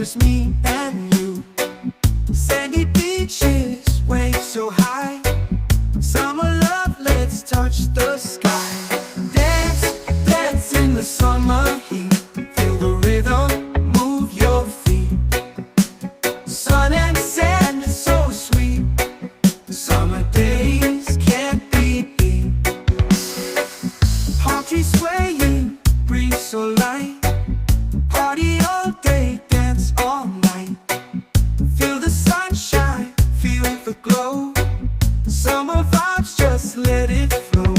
just me and you. Sandy beaches, waves so high. Summer love, let's touch the sky. Dance, dance in the summer heat. Feel the rhythm, move your feet. Sun and sand, so sweet. Summer days can't be beat. Palm trees swaying, breeze so light. Party all day, dance all night. Feel the sunshine, feel the glow. Summer vibes, just let it flow.